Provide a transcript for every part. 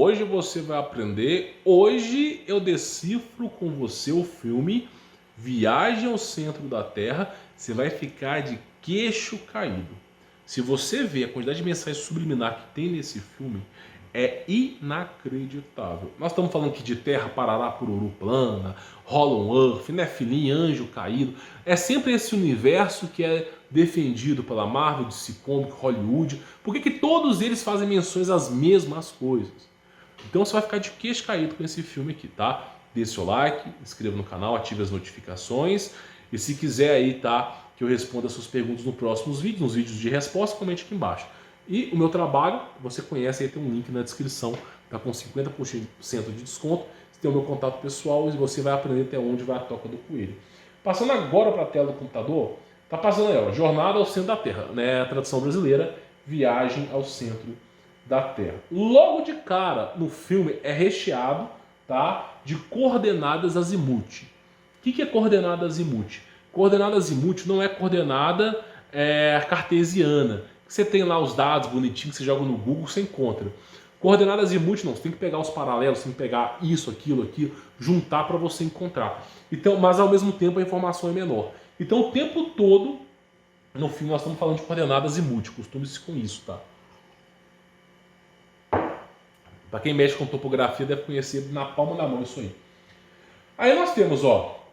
Hoje você vai aprender. Hoje eu decifro com você o filme Viagem ao Centro da Terra. Você vai ficar de queixo caído. Se você ver a quantidade de mensagem subliminar que tem nesse filme, é inacreditável. Nós estamos falando aqui de Terra, Parará, Pururu, Plana, Hollow Earth, Nephilim, Anjo Caído. É sempre esse universo que é defendido pela Marvel, DC Comics, Hollywood. Por que todos eles fazem menções às mesmas coisas? Então você vai ficar de queixo caído com esse filme aqui, tá? Dê seu like, inscreva no canal, ative as notificações. E se quiser aí, tá, que eu responda as suas perguntas nos próximos vídeos, nos vídeos de resposta, comente aqui embaixo. E o meu trabalho, você conhece, aí tem um link na descrição, tá com 50% de desconto. Você tem o meu contato pessoal e você vai aprender até onde vai a toca do coelho. Passando agora para a tela do computador, tá passando aí, ó, Jornada ao Centro da Terra, né? A tradução brasileira, Viagem ao Centro da Terra. Logo de cara, no filme é recheado, tá, de coordenadas azimuth. O que é coordenada azimuth? Coordenada azimuth não é coordenada cartesiana. Você tem lá os dados bonitinhos que você joga no Google, você encontra. Coordenada azimuth não, você tem que pegar os paralelos, você tem que pegar isso, aquilo, juntar para você encontrar. Então, mas ao mesmo tempo a informação é menor. Então o tempo todo, no filme nós estamos falando de coordenadas azimuth, costume-se com isso, tá? Para quem mexe com topografia deve conhecer na palma da mão isso aí. Aí nós temos, ó,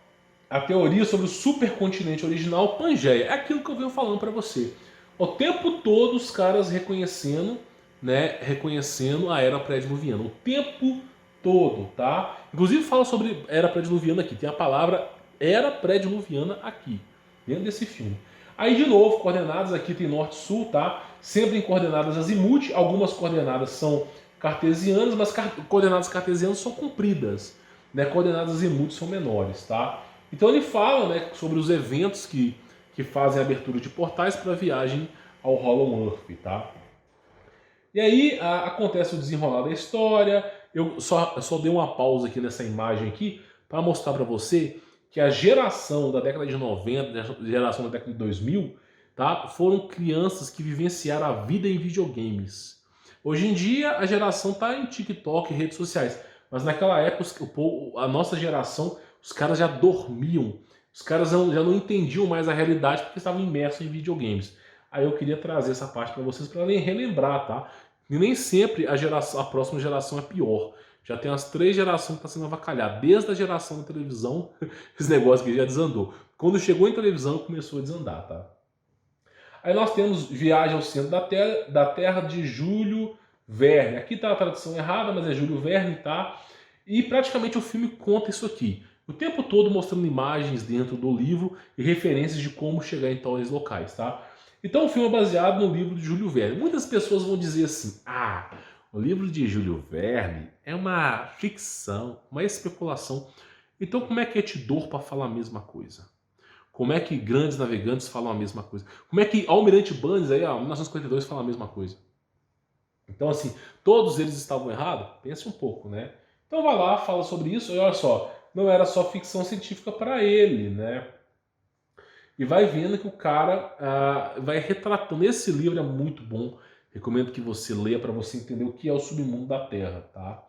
a teoria sobre o supercontinente original Pangeia. É aquilo que eu venho falando para você. O tempo todo os caras reconhecendo, né, reconhecendo a era pré-diluviana. O tempo todo, tá? Inclusive fala sobre era pré-diluviana aqui. Tem a palavra era pré-diluviana aqui, dentro desse filme. Aí de novo, coordenadas aqui tem norte e sul, tá? Sempre em coordenadas azimuth. Algumas coordenadas são cartesianas, mas coordenadas cartesianas são compridas, né? Coordenadas azimuth são menores, tá? Então ele fala, né, sobre os eventos que fazem a abertura de portais para a viagem ao Hollow Earth, tá? E aí acontece o desenrolar da história. Eu só dei uma pausa aqui nessa imagem aqui para mostrar para você que a geração da década de 90, a geração da década de 2000, tá, foram crianças que vivenciaram a vida em videogames. Hoje em dia a geração está em TikTok e redes sociais, mas naquela época a nossa geração, os caras já dormiam, os caras já não entendiam mais a realidade porque estavam imersos em videogames. Aí eu queria trazer essa parte para vocês para relembrar, tá? E nem sempre a próxima geração é pior. Já tem as 3 gerações que estão sendo avacalhadas. Desde a geração da televisão, esse negócio que já desandou. Quando chegou em televisão, começou a desandar, tá? Aí nós temos Viagem ao Centro da Terra de Júlio Verne. Aqui tá a tradução errada, mas é Júlio Verne, tá? E praticamente o filme conta isso aqui. O tempo todo mostrando imagens dentro do livro e referências de como chegar em tais locais, tá? Então o filme é baseado no livro de Júlio Verne. Muitas pessoas vão dizer assim, o livro de Júlio Verne é uma ficção, uma especulação. Então como é que é Tidor para falar a mesma coisa? Como é que grandes navegantes falam a mesma coisa? Como é que Almirante Bandes, aí, 1952, fala a mesma coisa? Então assim, todos eles estavam errados? Pense um pouco, né? Então vai lá, fala sobre isso e olha só, não era só ficção científica para ele, né? E vai vendo que o cara vai retratando. Esse livro é muito bom. Recomendo que você leia para você entender o que é o submundo da Terra, tá?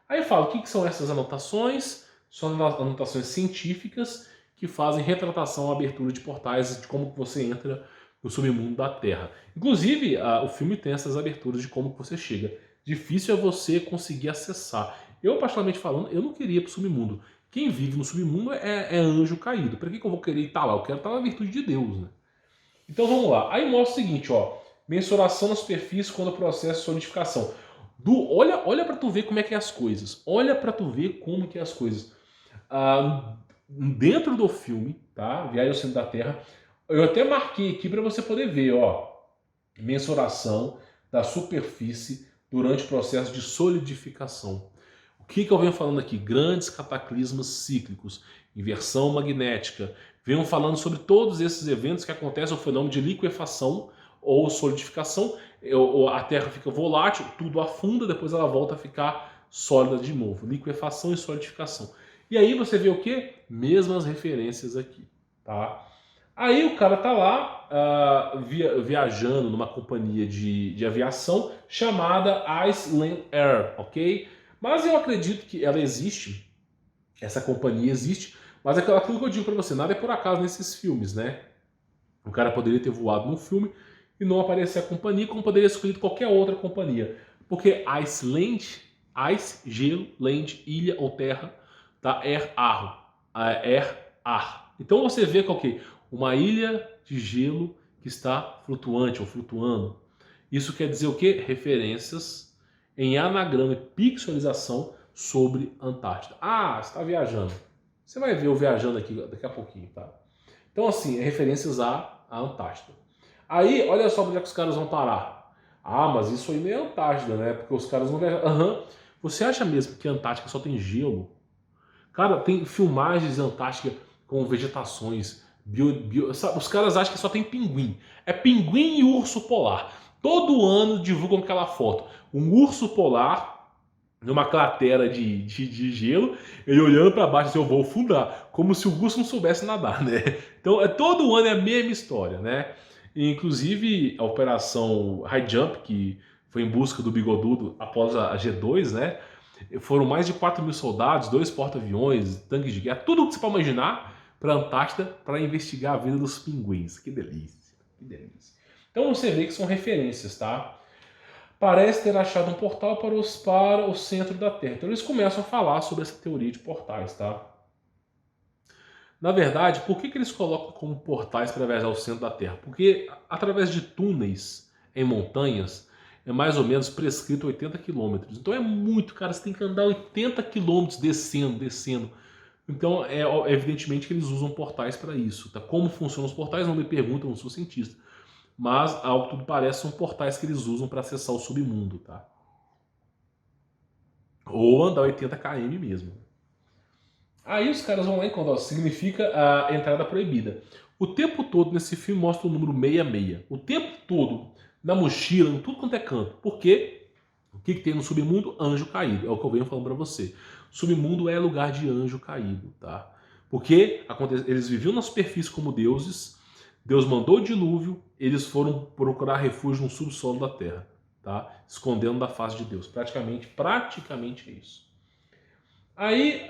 Aí fala, o que são essas anotações? São anotações científicas que fazem retratação, abertura de portais, de como você entra no submundo da Terra. Inclusive, o filme tem essas aberturas de como você chega. Difícil é você conseguir acessar. Eu, particularmente falando, eu não queria ir para o submundo. Quem vive no submundo é anjo caído. Para que eu vou querer estar lá? Eu quero estar na virtude de Deus, né? Então vamos lá. Aí mostra o seguinte, ó. Mensuração na superfície quando o processo de solidificação. Olha para tu ver como é que é as coisas. Olha para tu ver como que é as coisas. Dentro do filme, tá? Viagem ao Centro da Terra. Eu até marquei aqui para você poder ver, ó. Mensuração da superfície durante o processo de solidificação. O que eu venho falando aqui? Grandes cataclismos cíclicos, inversão magnética. Venho falando sobre todos esses eventos que acontecem, o fenômeno de liquefação ou solidificação. A Terra fica volátil, tudo afunda, depois ela volta a ficar sólida de novo. Liquefação e solidificação. E aí você vê o quê? Mesmas referências aqui, tá? Aí o cara tá lá viajando numa companhia de aviação chamada Iceland Air, ok? Mas eu acredito que ela existe, essa companhia existe, mas é aquilo que eu digo pra você, nada é por acaso nesses filmes, né? O cara poderia ter voado no filme e não aparecer a companhia, como poderia ter escolhido qualquer outra companhia. Porque Iceland, Ice, gelo, land, ilha ou terra, tá? Air, ar. Então você vê que, ok, uma ilha de gelo que está flutuante ou flutuando. Isso quer dizer o quê? Referências em anagrama e pixelização sobre Antártida. Ah, você está viajando. Você vai ver eu viajando aqui daqui a pouquinho, tá? Então, assim, referências à Antártida. Aí, olha só onde é que os caras vão parar. Ah, mas isso aí não é Antártida, né? Porque os caras vão viajar. Aham. Você acha mesmo que a Antártica só tem gelo? Cara, tem filmagens de Antártica com vegetações. Os caras acham que só tem pinguim. É pinguim e urso polar. Todo ano divulgam aquela foto. Um urso polar numa cratera de gelo, ele olhando para baixo assim, eu vou afundar, como se o urso não soubesse nadar, né? Então, todo ano é a mesma história, né? E, inclusive, a operação High Jump, que foi em busca do Bigodudo após a G2, né? Foram mais de 4.000 soldados, 2 porta-aviões, tanques de guerra, tudo que você pode imaginar para a Antártida para investigar a vida dos pinguins. Que delícia, que delícia. Então você vê que são referências, tá? Parece ter achado um portal para o centro da Terra. Então eles começam a falar sobre essa teoria de portais, tá? Na verdade, por que eles colocam como portais para viajar ao centro da Terra? Porque através de túneis em montanhas é mais ou menos prescrito 80 quilômetros. Então é muito, cara, você tem que andar 80 quilômetros descendo. Então é evidentemente que eles usam portais para isso. Tá? Como funcionam os portais? Não me perguntam, não sou cientista. Mas, ao que tudo parece, são portais que eles usam para acessar o submundo, tá? Ou andar 80 km mesmo. Aí os caras vão lá e contam, significa a entrada proibida. O tempo todo nesse filme mostra o número 66. O tempo todo, na mochila, em tudo quanto é canto. Por quê? O que tem no submundo? Anjo caído. É o que eu venho falando para você. Submundo é lugar de anjo caído, tá? Porque eles viviam na superfície como deuses, Deus mandou o dilúvio, eles foram procurar refúgio no subsolo da terra, tá? Escondendo da face de Deus. Praticamente é isso. Aí,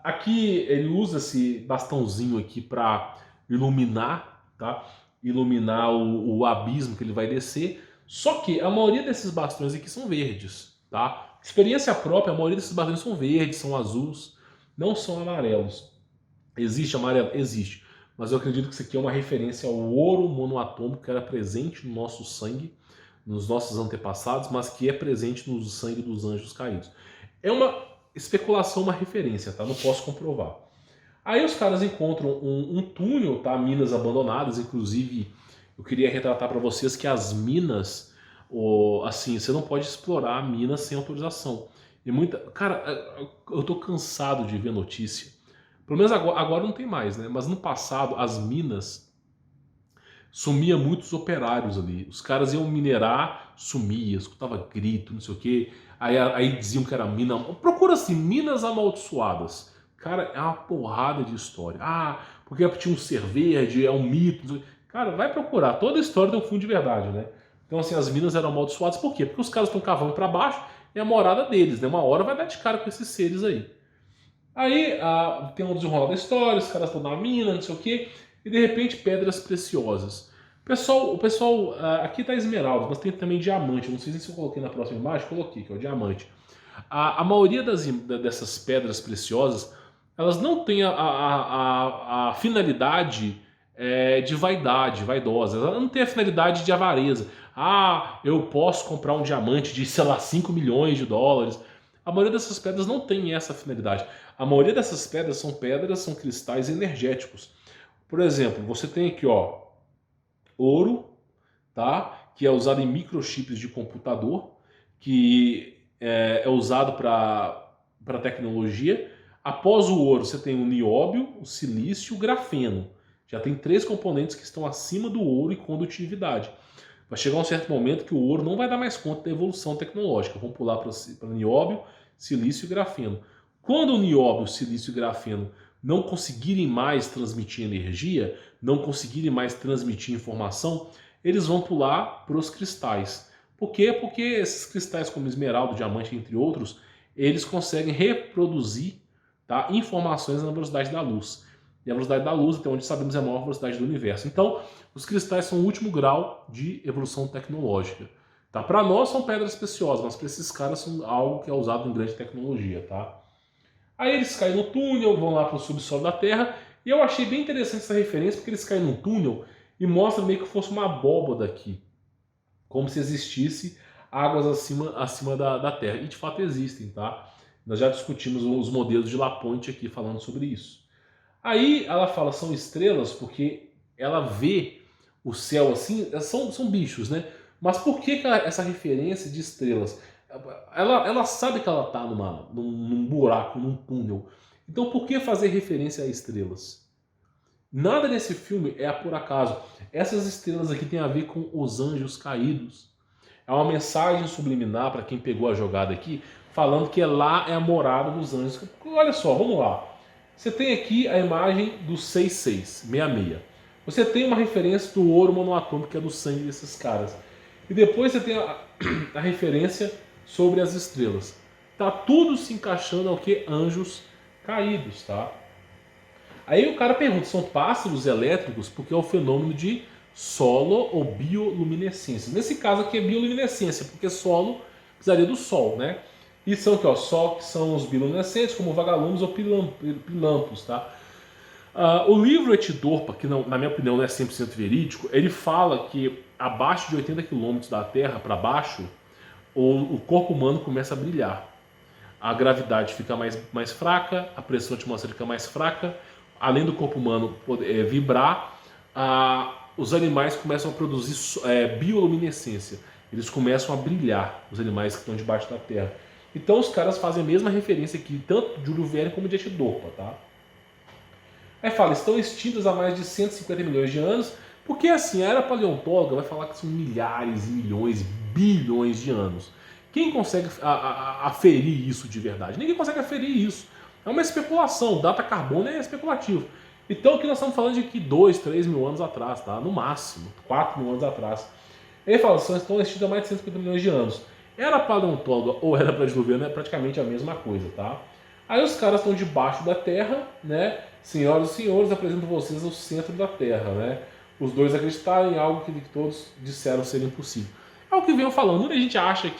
aqui ele usa esse bastãozinho aqui para iluminar, tá? Iluminar o abismo que ele vai descer. Só que a maioria desses bastões aqui são verdes, tá? Experiência própria, a maioria desses bastões são verdes, são azuis, não são amarelos. Existe amarelo? Existe. Mas eu acredito que isso aqui é uma referência ao ouro monoatômico que era presente no nosso sangue, nos nossos antepassados, mas que é presente no sangue dos anjos caídos. É uma especulação, uma referência, tá? Não posso comprovar. Aí os caras encontram um túnel, tá? Minas abandonadas, inclusive eu queria retratar para vocês que as minas, assim, você não pode explorar a mina sem autorização. E cara, eu tô cansado de ver notícia. Pelo menos agora não tem mais, né? Mas no passado as minas sumia muitos operários ali. Os caras iam minerar, sumia, escutava grito, não sei o quê. Aí diziam que era mina. Procura assim, minas amaldiçoadas. Cara, é uma porrada de história. Ah, porque tinha um ser verde, é um mito. Cara, vai procurar. Toda história tem um fundo de verdade, né? Então, assim, as minas eram amaldiçoadas. Por quê? Porque os caras estão cavando para baixo, é a morada deles, né? Uma hora vai dar de cara com esses seres aí. Aí tem um desenrolar da história, os caras estão na mina, não sei o quê, e de repente pedras preciosas. O pessoal aqui tá esmeralda, mas tem também diamante. Eu não sei se eu coloquei na próxima imagem, coloquei, que é o diamante. A maioria dessas pedras preciosas, elas não têm a finalidade de vaidosa, ela não tem a finalidade de avareza. Ah, eu posso comprar um diamante de, sei lá, 5 milhões de dólares. A maioria dessas pedras não tem essa finalidade. A maioria dessas pedras, são cristais energéticos. Por exemplo, você tem aqui, ó, ouro, tá? Que é usado em microchips de computador, que é usado para tecnologia. Após o ouro, você tem o nióbio, o silício e o grafeno. Já tem 3 componentes que estão acima do ouro em condutividade. Vai chegar um certo momento que o ouro não vai dar mais conta da evolução tecnológica. Vamos pular para nióbio, silício e grafeno. Quando o nióbio, silício e grafeno não conseguirem mais transmitir energia, não conseguirem mais transmitir informação, eles vão pular para os cristais. Por quê? Porque esses cristais como esmeralda, diamante, entre outros, eles conseguem reproduzir, tá, informações na velocidade da luz. E a velocidade da luz, até onde sabemos, é a maior velocidade do universo. Então, os cristais são o último grau de evolução tecnológica. Tá? Para nós são pedras preciosas, mas para esses caras são algo que é usado em grande tecnologia. Tá? Aí eles caem no túnel, vão lá para o subsolo da Terra, e eu achei bem interessante essa referência, porque eles caem no túnel e mostra meio que fosse uma abóboda aqui, como se existisse águas acima da Terra. E de fato existem, tá? Nós já discutimos os modelos de Lapointe aqui falando sobre isso. Aí ela fala são estrelas porque ela vê o céu assim, são bichos, né? Mas por que essa referência de estrelas? Ela sabe que ela está num buraco, num túnel. Então por que fazer referência a estrelas? Nada nesse filme é por acaso. Essas estrelas aqui têm a ver com os anjos caídos. É uma mensagem subliminar para quem pegou a jogada aqui, falando que lá é a morada dos anjos. Olha só, vamos lá. Você tem aqui a imagem do 66. Você tem uma referência do ouro monoatômico, que é do sangue desses caras. E depois você tem a referência sobre as estrelas. Tá tudo se encaixando ao que? Anjos caídos, tá? Aí o cara pergunta, são pássaros elétricos? Porque é o fenômeno de solo ou bioluminescência. Nesse caso aqui é bioluminescência, porque solo precisaria do sol, né? E são aqui, ó, sol, que são os bioluminescentes, como vagalumes ou pilampos, tá? O livro Etidorpa, que não, na minha opinião não é 100% verídico, ele fala que abaixo de 80 km da Terra para baixo, o corpo humano começa a brilhar. A gravidade fica mais fraca, a pressão atmosférica fica mais fraca, além do corpo humano poder vibrar, os animais começam a produzir bioluminescência. Eles começam a brilhar, os animais que estão debaixo da Terra. Então os caras fazem a mesma referência aqui, tanto de Júlio Verne como de Etidorpa, tá? Aí fala, estão extintos há mais de 150 milhões de anos, porque assim, a era paleontóloga vai falar que são milhares e milhões, bilhões de anos. Quem consegue aferir isso de verdade? Ninguém consegue aferir isso. É uma especulação, data carbono é especulativo. Então aqui nós estamos falando de que 2, 3 mil anos atrás, tá? No máximo, 4 mil anos atrás. Ele fala, estão extintos há mais de 150 milhões de anos. Era paleontóloga ou era pré-diluviana é praticamente a mesma coisa, tá? Aí os caras estão debaixo da Terra, né? Senhoras e senhores, apresento vocês o centro da Terra, né? Os dois acreditaram em algo que todos disseram ser impossível. É o que venho falando. Muita gente acha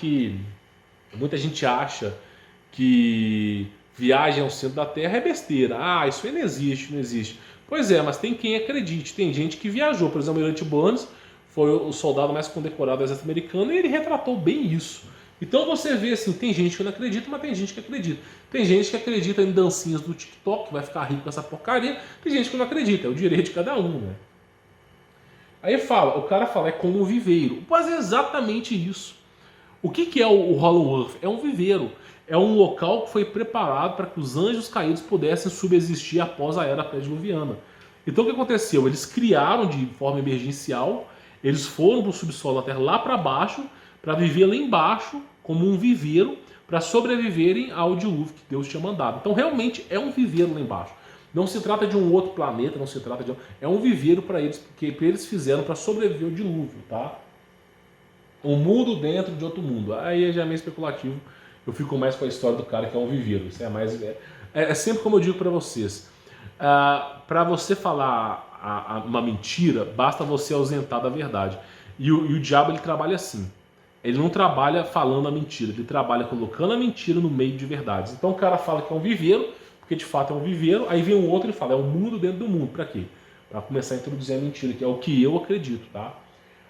que viagem ao centro da Terra é besteira. Ah, isso aí não existe, não existe. Pois é, mas tem quem acredite. Tem gente que viajou. Por exemplo, o Almirante Barnes foi o soldado mais condecorado do exército americano e ele retratou bem isso. Então você vê assim, tem gente que não acredita, mas tem gente que acredita. Tem gente que acredita em dancinhas do TikTok, que vai ficar rico com essa porcaria. Tem gente que não acredita, é o direito de cada um, né? Aí o cara fala, é como um viveiro. Mas é exatamente isso. O que é o Hollow Earth? É um viveiro. É um local que foi preparado para que os anjos caídos pudessem subsistir após a era pré-diluviana. Então o que aconteceu? Eles criaram de forma emergencial, eles foram para o subsolo da Terra lá para baixo, para viver lá embaixo como um viveiro, para sobreviverem ao dilúvio que Deus tinha mandado. Então realmente é um viveiro lá embaixo. Não se trata de um outro planeta, não se trata de... É um viveiro para eles, porque eles fizeram para sobreviver ao dilúvio, tá? Um mundo dentro de outro mundo. Aí já é meio especulativo. Eu fico mais com a história do cara que é um viveiro. Isso é mais... É sempre como eu digo para vocês. Para você falar uma mentira, basta você ausentar da verdade. E o diabo, ele trabalha assim. Ele não trabalha falando a mentira, ele trabalha colocando a mentira no meio de verdades. Então o cara fala que é um viveiro, porque de fato é um viveiro, aí vem um outro e fala, é um mundo dentro do mundo. Para quê? Para começar a introduzir a mentira, que é o que eu acredito, tá?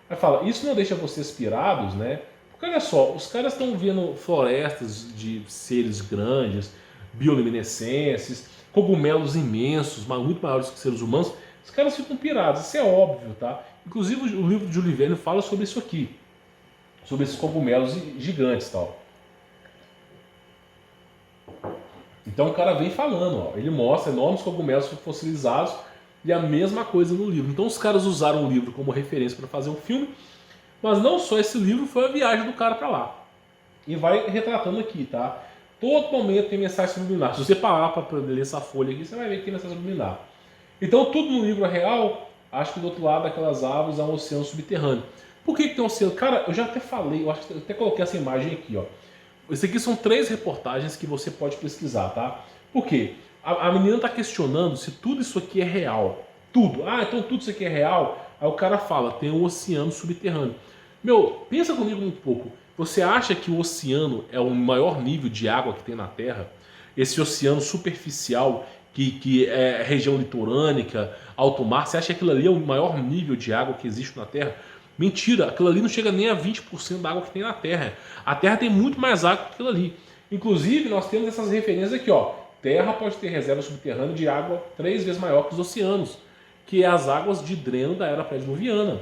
Aí fala, isso não deixa vocês pirados, né? Porque olha só, os caras estão vendo florestas de seres grandes, bioluminescentes, cogumelos imensos, muito maiores que seres humanos. Os caras ficam pirados, isso é óbvio, tá? Inclusive o livro de Júlio Verne fala sobre isso aqui, sobre esses cogumelos gigantes e tal. Então o cara vem falando, ó, ele mostra enormes cogumelos fossilizados e a mesma coisa no livro. Então os caras usaram o livro como referência para fazer um filme, mas não só esse livro, foi a viagem do cara para lá. E vai retratando aqui, tá? Todo momento tem mensagem subliminar. Se você parar para ler essa folha aqui, você vai ver que tem mensagem subliminar. Então tudo no livro é real. Acho que do outro lado daquelas árvores há um oceano subterrâneo. Por que tem um oceano? Cara, eu já até falei, eu acho que eu até coloquei essa imagem aqui, ó. Isso aqui são 3 reportagens que você pode pesquisar, tá? Por quê? A menina está questionando se tudo isso aqui é real. Tudo. Ah, então tudo isso aqui é real? Aí o cara fala, tem um oceano subterrâneo. Meu, pensa comigo um pouco. Você acha que o oceano é o maior nível de água que tem na Terra? Esse oceano superficial que é região litorânea, alto mar, você acha que aquilo ali é o maior nível de água que existe na Terra? Mentira, aquilo ali não chega nem a 20% da água que tem na Terra. A Terra tem muito mais água que aquilo ali. Inclusive, nós temos essas referências aqui, ó. Terra pode ter reserva subterrânea de água 3 vezes maior que os oceanos, que é as águas de dreno da era pré-diluviana.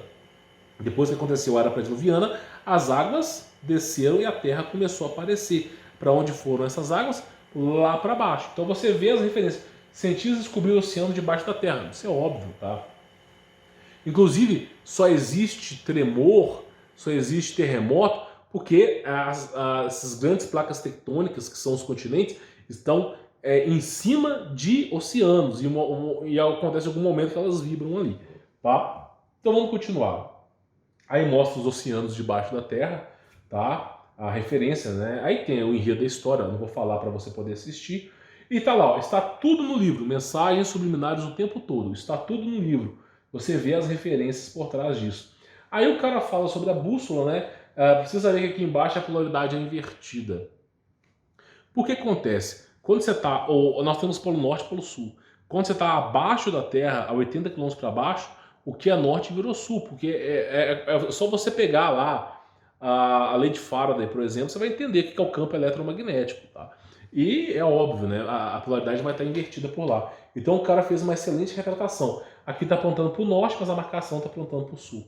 Depois que aconteceu a era pré-diluviana, as águas desceram e a Terra começou a aparecer. Para onde foram essas águas? Lá para baixo. Então você vê as referências. Cientistas descobriram o oceano debaixo da Terra. Isso é óbvio, tá? Inclusive, só existe tremor, só existe terremoto, porque essas grandes placas tectônicas, que são os continentes, estão em cima de oceanos. E acontece em algum momento que elas vibram ali. Tá? Então vamos continuar. Aí mostra os oceanos debaixo da Terra, tá? A referência, né? Aí tem o enredo da história, não vou falar para você poder assistir. E tá lá, ó, está tudo no livro, mensagens subliminares o tempo todo, está tudo no livro. Você vê as referências por trás disso. Aí o cara fala sobre a bússola, né? Precisa ver que aqui embaixo a polaridade é invertida. Por que acontece? Quando você está, nós temos polo norte e polo sul. Quando você está abaixo da Terra, a 80 km para baixo, o que é norte virou sul, porque é só você pegar lá a lei de Faraday, por exemplo, você vai entender o que é o campo eletromagnético, tá? E é óbvio, né? A polaridade vai estar invertida por lá. Então o cara fez uma excelente retratação. Aqui está apontando para o norte, mas a marcação está apontando para o sul.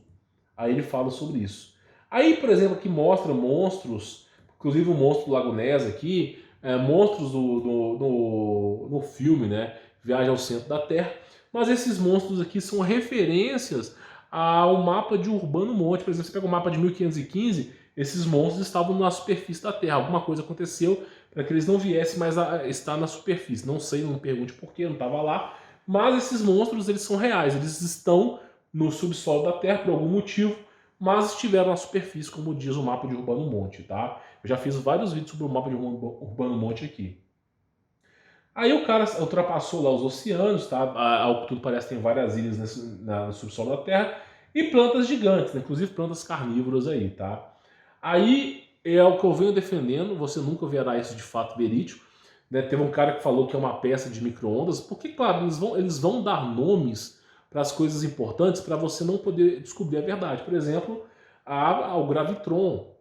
Aí ele fala sobre isso. Aí, por exemplo, aqui mostra monstros, inclusive o monstro do Lago Ness aqui, monstros no filme, né? Viagem ao Centro da Terra. Mas esses monstros aqui são referências ao mapa de Urbano Monte. Por exemplo, você pega o mapa de 1515, esses monstros estavam na superfície da Terra. Alguma coisa aconteceu para que eles não viessem mais a estar na superfície. Não sei, não me pergunte por quê, não estava lá. Mas esses monstros, eles são reais. Eles estão no subsolo da Terra por algum motivo, mas estiveram na superfície, como diz o mapa de Urbano Monte, tá? Eu já fiz vários vídeos sobre o mapa de Urbano Monte aqui. Aí o cara ultrapassou lá os oceanos, tá? Ao que tudo parece tem várias ilhas no subsolo da Terra e plantas gigantes, né? Inclusive plantas carnívoras aí, tá? Aí é o que eu venho defendendo, você nunca verá isso de fato verídico, né? Teve um cara que falou que é uma peça de micro-ondas, porque, claro, eles vão dar nomes para as coisas importantes para você não poder descobrir a verdade. Por exemplo, ao gravitron,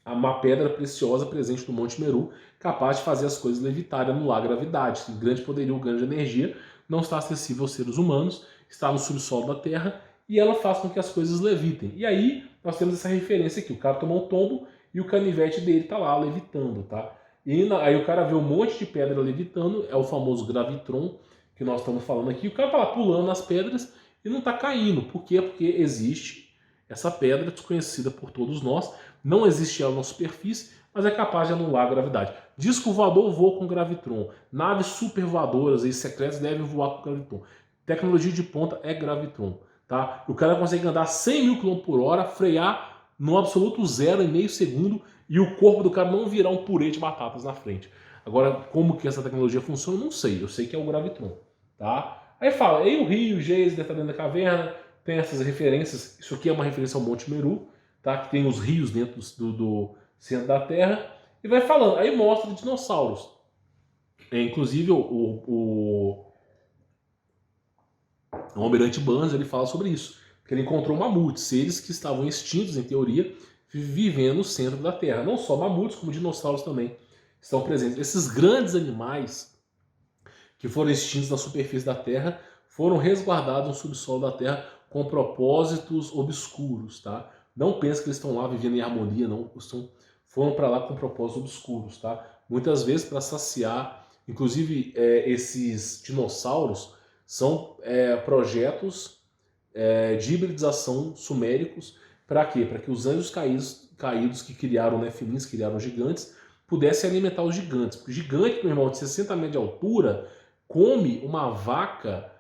uma pedra preciosa presente no Monte Meru, capaz de fazer as coisas levitarem, anular a gravidade. Tem grande poderio, grande energia, não está acessível aos seres humanos, está no subsolo da Terra e ela faz com que as coisas levitem. E aí nós temos essa referência aqui, o cara tomou um tombo e o canivete dele está lá levitando, tá? E aí o cara vê um monte de pedra levitando, é o famoso gravitron que nós estamos falando aqui, o cara está lá pulando nas pedras e não está caindo. Por quê? Porque existe essa pedra desconhecida por todos nós, não existe ela na superfície, mas é capaz de anular a gravidade. Disco voador voa com gravitron. Naves super voadoras e secretas devem voar com gravitron. Tecnologia de ponta é gravitron. Tá? O cara consegue andar 100 mil km por hora, frear no absoluto zero em meio segundo e o corpo do cara não virar um purê de batatas na frente. Agora, como que essa tecnologia funciona, eu não sei. Eu sei que é o gravitron. Tá? Aí fala, e o rio, Geis, dentro da caverna, tem essas referências. Isso aqui é uma referência ao Monte Meru, tá? Que tem os rios dentro do centro da Terra. E vai falando. Aí mostra dinossauros. Inclusive, o Almirante Banks, ele fala sobre isso. Que ele encontrou mamutes, seres que estavam extintos, em teoria, vivendo no centro da Terra. Não só mamutes, como dinossauros também estão presentes. Esses grandes animais que foram extintos na superfície da Terra foram resguardados no subsolo da Terra com propósitos obscuros, tá? Não pense que eles estão lá vivendo em harmonia, não. Foram para lá com propósitos obscuros, tá? Muitas vezes para saciar, inclusive esses dinossauros são projetos de hibridização suméricos. Para quê? Para que os anjos caídos que criaram Nefilins, criaram gigantes, pudesse alimentar os gigantes. Porque o gigante, meu irmão, de 60 metros de altura, come uma vaca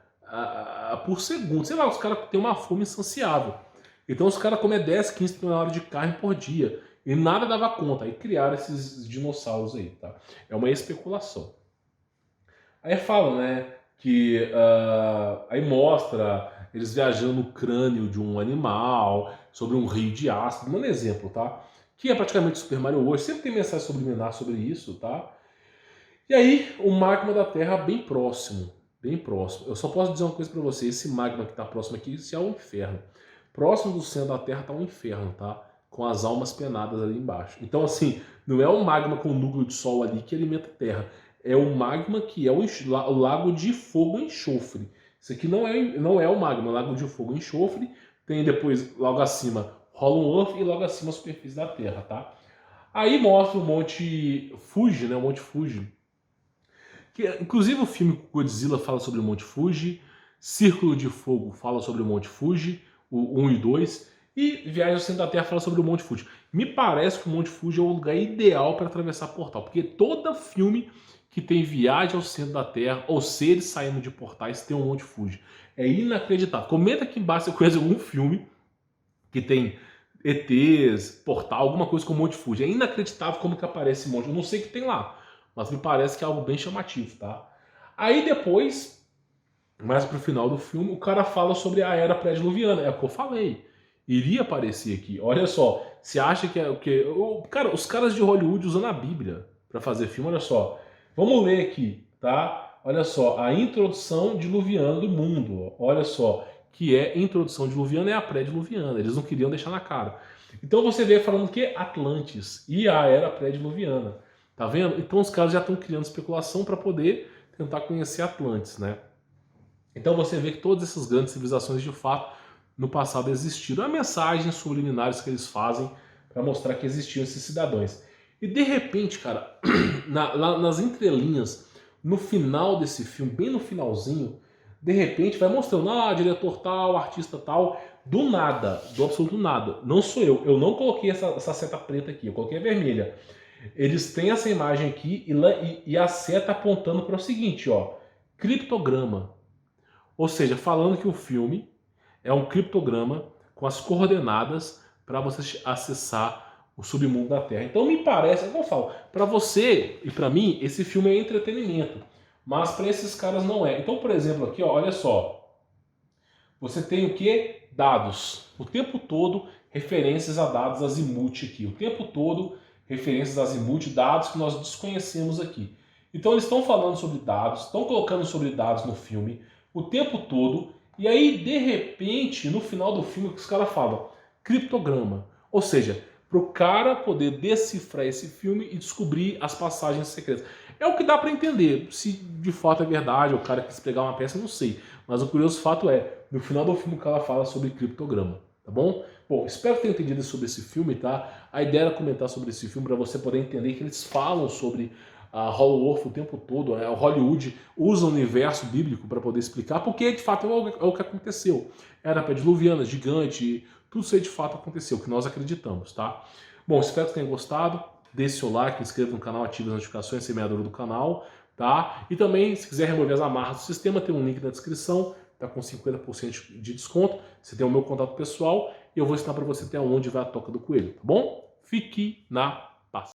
por segundo. Sei lá, os caras têm uma fome insaciável. Então os caras comem 10, 15 toneladas de carne por dia. E nada dava conta. Aí criaram esses dinossauros aí, tá? É uma especulação. Aí falam, né, que aí mostra eles viajando no crânio de um animal, sobre um rio de ácido, dando exemplo, tá? Que é praticamente Super Mario hoje, sempre tem mensagem subliminar sobre isso, tá? E aí, o magma da Terra bem próximo, bem próximo. Eu só posso dizer uma coisa pra você, esse magma que tá próximo aqui, isso é o inferno. Próximo do centro da Terra tá um inferno, tá? Com as almas penadas ali embaixo. Então, assim, não é o magma com o núcleo de sol ali que alimenta a Terra. É o magma que é o lago de fogo e enxofre. Isso aqui não é o magma, é o lago de fogo e enxofre. Tem depois, logo acima, Hollow Earth e logo acima a superfície da Terra, tá? Aí mostra o Monte Fuji, né? O Monte Fuji. Que, inclusive o filme Godzilla fala sobre o Monte Fuji, Círculo de Fogo fala sobre o Monte Fuji, o 1 e 2, e Viagem ao Centro da Terra fala sobre o Monte Fuji. Me parece que o Monte Fuji é o lugar ideal para atravessar portal, porque todo filme que tem viagem ao centro da Terra, ou seres saindo de portais, tem um Monte Fuji. É inacreditável. Comenta aqui embaixo se você conhece algum filme que tem ETs, portal, alguma coisa com o Monte Fuji. É inacreditável como que aparece esse monte. Eu não sei o que tem lá, mas me parece que é algo bem chamativo, tá? Aí depois, mais pro final do filme, o cara fala sobre a era pré-diluviana. É o que eu falei. Iria aparecer aqui. Olha só, você acha que é o que? Cara, os caras de Hollywood usando a Bíblia para fazer filme, olha só. Vamos ler aqui, tá? Olha só, a introdução diluviana do mundo. Olha só, que é introdução diluviana é a pré-diluviana. Eles não queriam deixar na cara. Então você vê falando que Atlantis e a era pré-diluviana. Tá vendo? Então os caras já estão criando especulação para poder tentar conhecer Atlantis, né? Então você vê que todas essas grandes civilizações de fato no passado existiram. Há mensagens subliminares que eles fazem para mostrar que existiam esses cidadãos. E de repente, cara, lá nas entrelinhas, no final desse filme, bem no finalzinho, de repente vai mostrando, diretor tal, artista tal, do nada, do absoluto nada. Não sou eu não coloquei essa seta preta aqui, eu coloquei a vermelha. Eles têm essa imagem aqui e a seta apontando para o seguinte, ó, criptograma. Ou seja, falando que o filme é um criptograma com as coordenadas para você acessar o submundo da Terra. Então me parece, é como eu falo, para você e para mim, esse filme é entretenimento. Mas para esses caras não é. Então, por exemplo, aqui, ó, olha só. Você tem o que? Dados. O tempo todo, referências a dados azimuth aqui. O tempo todo, referências a azimuth, dados que nós desconhecemos aqui. Então eles estão falando sobre dados, estão colocando sobre dados no filme o tempo todo. E aí, de repente, no final do filme, os caras falam criptograma. Ou seja, para o cara poder decifrar esse filme e descobrir as passagens secretas. É o que dá para entender. Se de fato é verdade, o cara quis pegar uma peça, não sei. Mas o curioso fato é, no final do filme o cara fala sobre criptograma, tá bom? Bom, espero que tenha entendido sobre esse filme, tá? A ideia era comentar sobre esse filme para você poder entender que eles falam sobre a Hollow Earth o tempo todo, né? O Hollywood usa o universo bíblico para poder explicar, porque de fato é o que aconteceu. Era pré-diluviana, gigante, tudo isso aí de fato aconteceu, que nós acreditamos, tá? Bom, espero que tenha gostado. Deixe seu like, inscreva no canal, ative as notificações, semeadura do canal, tá? E também, se quiser remover as amarras do sistema, tem um link na descrição, tá com 50% de desconto. Você tem o meu contato pessoal e eu vou ensinar para você até onde vai a toca do coelho, tá bom? Fique na